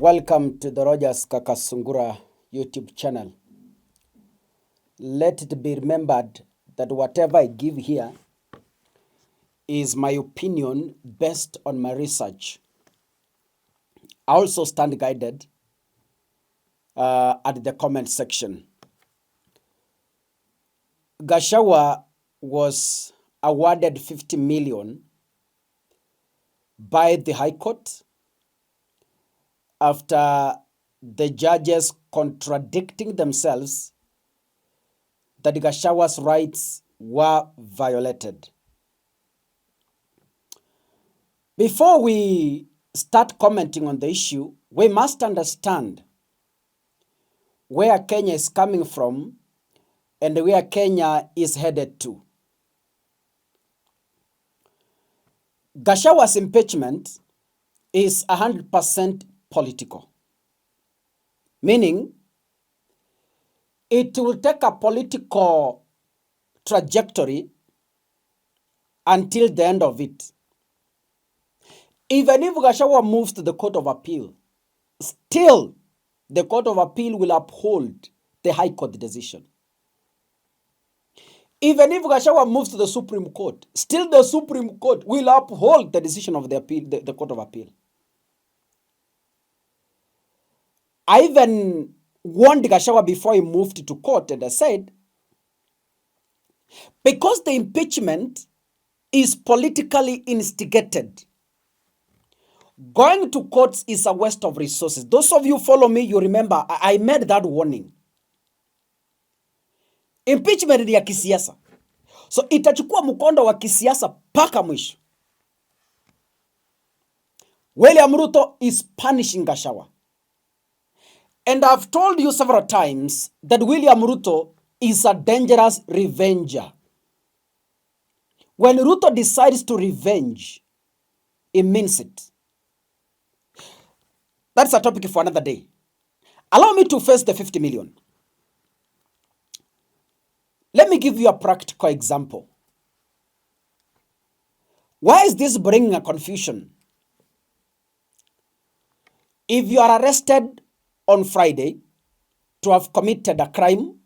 Welcome to the Rogers Kakasungura YouTube channel. Let it be remembered that whatever I give here is my opinion based on my research. I also stand guided at the comment section. Gachagua was awarded 50 million by the High Court after the judges contradicting themselves that Gachagua's rights were violated. Before we start commenting on the issue, we must understand where Kenya is coming from and where Kenya is headed to. Gachagua's impeachment is 100% political, meaning it will take a political trajectory until the end of it. Even if Gachagua moves to the Court of Appeal, still the Court of Appeal will uphold the High Court decision. Even if Gachagua moves to the Supreme Court, still the Supreme Court will uphold the decision of the Court of Appeal. I even warned Gachagua before he moved to court, and I said, because the impeachment is politically instigated, going to courts is a waste of resources. Those of you who follow me, you remember I made that warning. Impeachment ni ya kisiasa. So itachukua mkondo wa kisiasa paka mwisho. William Ruto is punishing Gachagua. And I've told you several times that William Ruto is a dangerous revenger. When Ruto decides to revenge, he means it. That's a topic for another day. Allow me to face the 50 million. Let me give you a practical example. Why is this bringing a confusion? If you are arrested on Friday to have committed a crime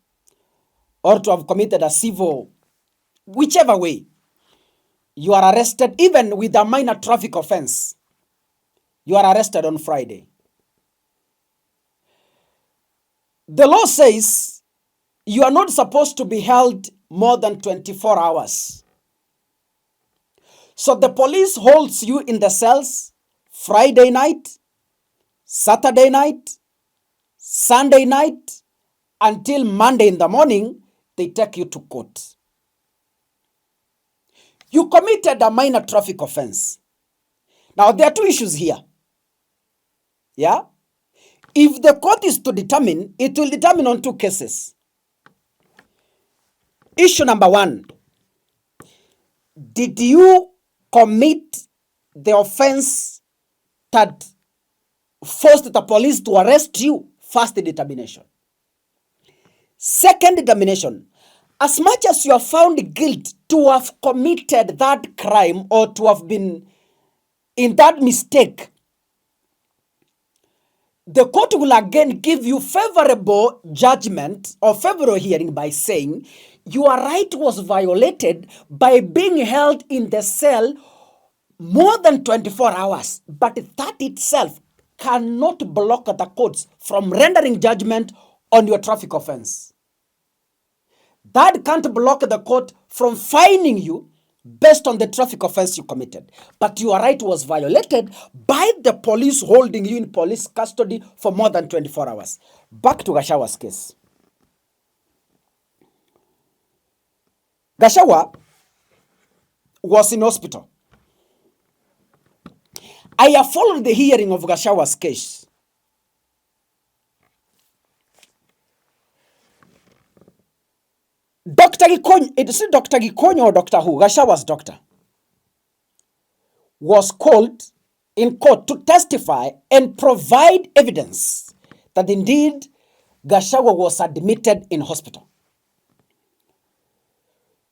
or to have committed a civil, whichever way, you are arrested even with a minor traffic offense. You are arrested on Friday. The law says you are not supposed to be held more than 24 hours. So the police holds you in the cells Friday night, Saturday night, Sunday night, until Monday in the morning, they take you to court. You committed a minor traffic offense. Now, there are two issues here. Yeah? If the court is to determine, it will determine on two cases. Issue number one, did you commit the offense that forced the police to arrest you? First determination. Second determination, as much as you are found guilty to have committed that crime or to have been in that mistake, the court will again give you favorable judgment or favorable hearing by saying your right was violated by being held in the cell more than 24 hours. But that itself cannot block the courts from rendering judgment on your traffic offense. That can't block the court from fining you based on the traffic offense you committed. But your right was violated by the police holding you in police custody for more than 24 hours. Back to Gachagua's case. Gachagua was in hospital. I have followed the hearing of Gachagua's case. Dr. Gikonyo, it is Dr. Gikonyo or Dr. who? Gachagua's doctor was called in court to testify and provide evidence that indeed Gachagua was admitted in hospital.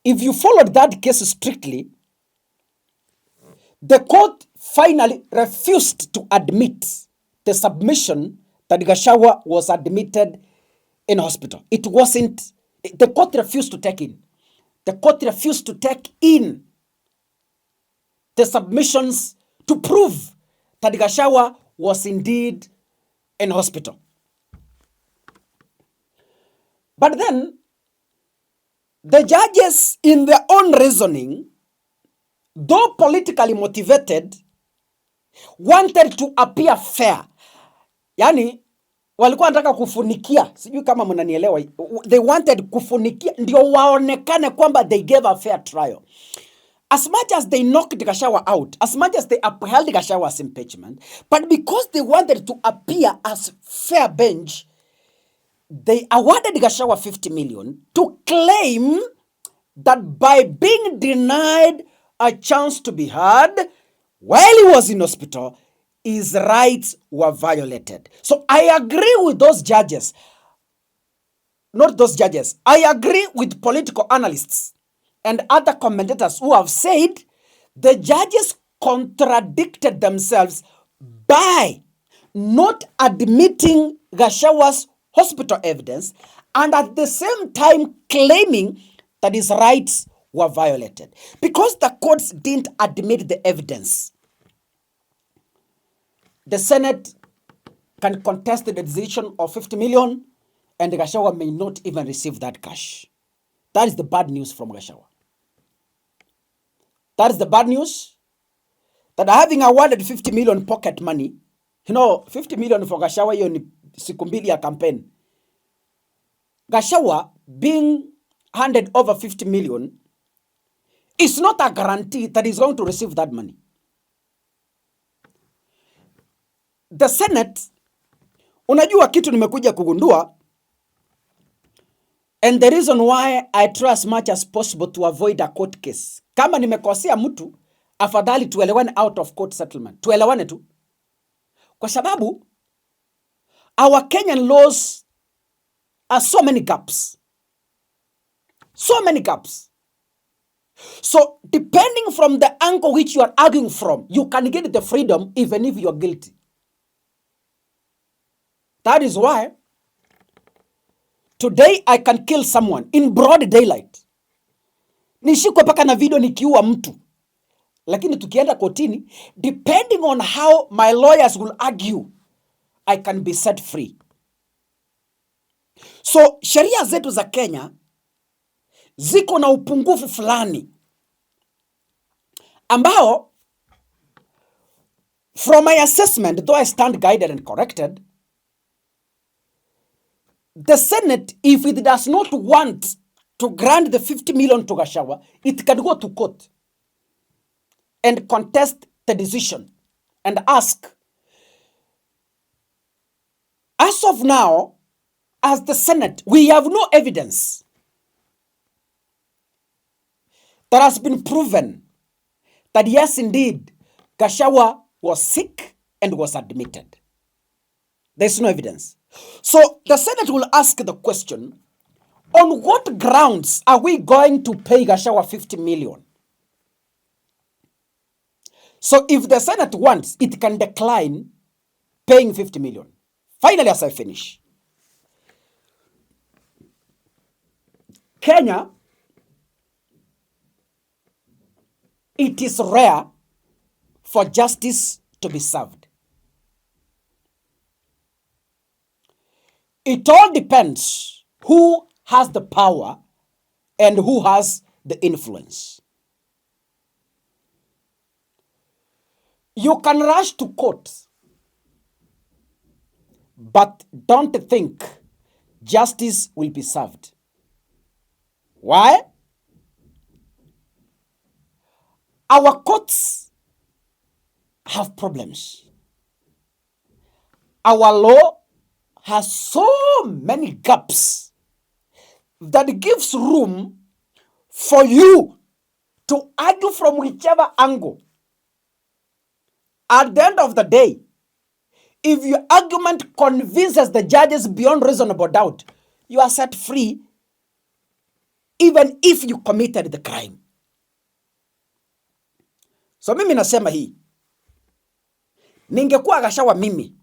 If you followed that case strictly, the court finally refused to admit the submission that Gachagua was admitted in hospital. It wasn't, the court refused to take in. The court refused to take in the submissions to prove that Gachagua was indeed in hospital. But then, the judges, in their own reasoning, though politically motivated, wanted to appear fair. Yani, walikuwa wanataka kufunikia, sijui kama mnanielewa. They wanted kufunikia, ndio waonekane kwamba they gave a fair trial. As much as they knocked Gachagua out, as much as they upheld Gachagua's impeachment, but because they wanted to appear as fair bench, they awarded Gachagua 50 million to claim that by being denied a chance to be heard while he was in hospital, his rights were violated. So I agree with those judges. Not those judges. I agree with political analysts and other commentators who have said the judges contradicted themselves by not admitting Gachagua's hospital evidence and at the same time claiming that his rights were violated. Because the courts didn't admit the evidence, the Senate can contest the decision of 50 million and Gachagua may not even receive that cash. That is the bad news from Gachagua. That is the bad news, that having awarded 50 million pocket money, 50 million for Gachagua, hiyo ni siku mbili ya campaign. Gachagua being handed over 50 million is not a guarantee that he's going to receive that money. The Senate, unajua kitu nimekuja kugundua, and the reason why I try as much as possible to avoid a court case. Kama nimekosea mtu, afadhali tuelewane out of court settlement. Tuelewane tu. Kwa sababu, our Kenyan laws are so many gaps. So many gaps. So, depending from the angle which you are arguing from, you can get the freedom even if you are guilty. That is why today I can kill someone in broad daylight. Nishikwe paka na video nikiua mtu. Lakini tukienda kotini, depending on how my lawyers will argue, I can be set free. So, sheria zetu za Kenya ziko na upungufu fulani ambao, from my assessment, though I stand guided and corrected, the Senate, if it does not want to grant the 50 million to Gachagua, it can go to court and contest the decision and ask, as of now, as the Senate, we have no evidence that has been proven that yes, indeed, Gachagua was sick and was admitted. There's no evidence. So the Senate will ask the question, on what grounds are we going to pay Gachagua 50 million? So if the Senate wants, it can decline paying 50 million. Finally, as I finish, Kenya, it is rare for justice to be served. It all depends who has the power and who has the influence. You can rush to court, but don't think justice will be served. Why? Our courts have problems. Our law has so many gaps that gives room for you to argue from whichever angle. At the end of the day, if your argument convinces the judges beyond reasonable doubt, you are set free even if you committed the crime. So mimi nasema hii, ningekuwa Gachagua mimi,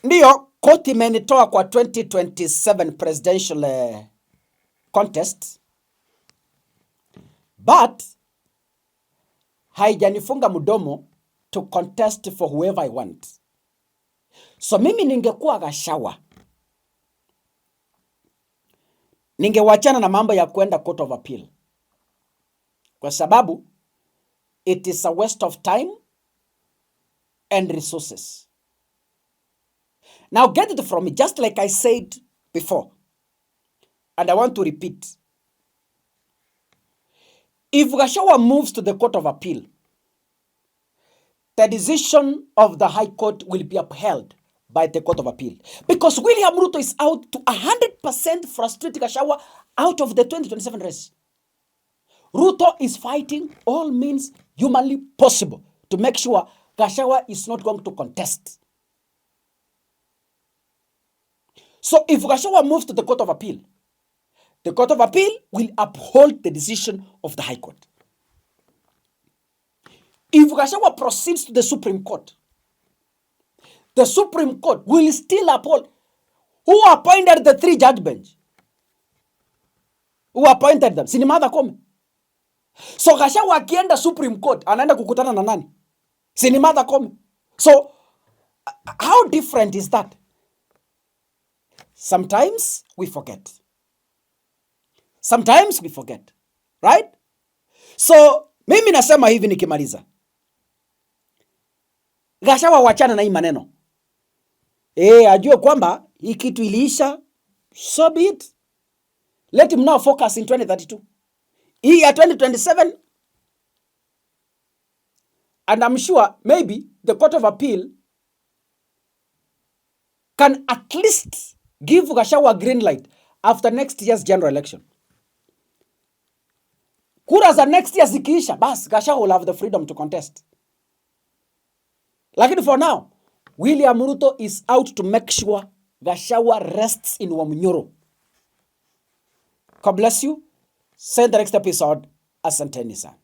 Ndiyo, koti imenitoa kwa 2027 presidential contest, but haijanifunga mdomo to contest for whoever I want. So mimi ningekuwa Gachagua, ningewachana na mambo ya kwenda court of appeal, kwa sababu it is a waste of time and resources. Now get it from me, just like I said before, and I want to repeat. If Gachagua moves to the court of appeal, the decision of the High Court will be upheld by the court of appeal, because William Ruto is out to 100% frustrate Gachagua out of the 2027 race. Ruto is fighting all means humanly possible to make sure Gachagua is not going to contest. So if Gachagua moves to the court of appeal will uphold the decision of the High Court. If Gachagua proceeds to the Supreme Court will still uphold. Who appointed the 3-judge bench? Who appointed them? Sini Martha Koome. So Gachagua akienda Supreme Court, anaenda kukutana na nani? Sini Martha Koome. So how different is that? Sometimes we forget. Right? So mimi nasema hivi nikimaliza. Gachagua wachana na hii maneno. Ajue kwamba hii kitu iliisha, so be it. Let him now focus in 2032. Hii ya 2027, and I'm sure maybe the Court of Appeal can at least give Gachagua a green light after next year's general election. Kura za next year zikiisha, bas Gachagua will have the freedom to contest. Lakini for now, William Ruto is out to make sure Gachagua rests in Wamunyoro. God bless you. See you in the next episode. Asanteni sana.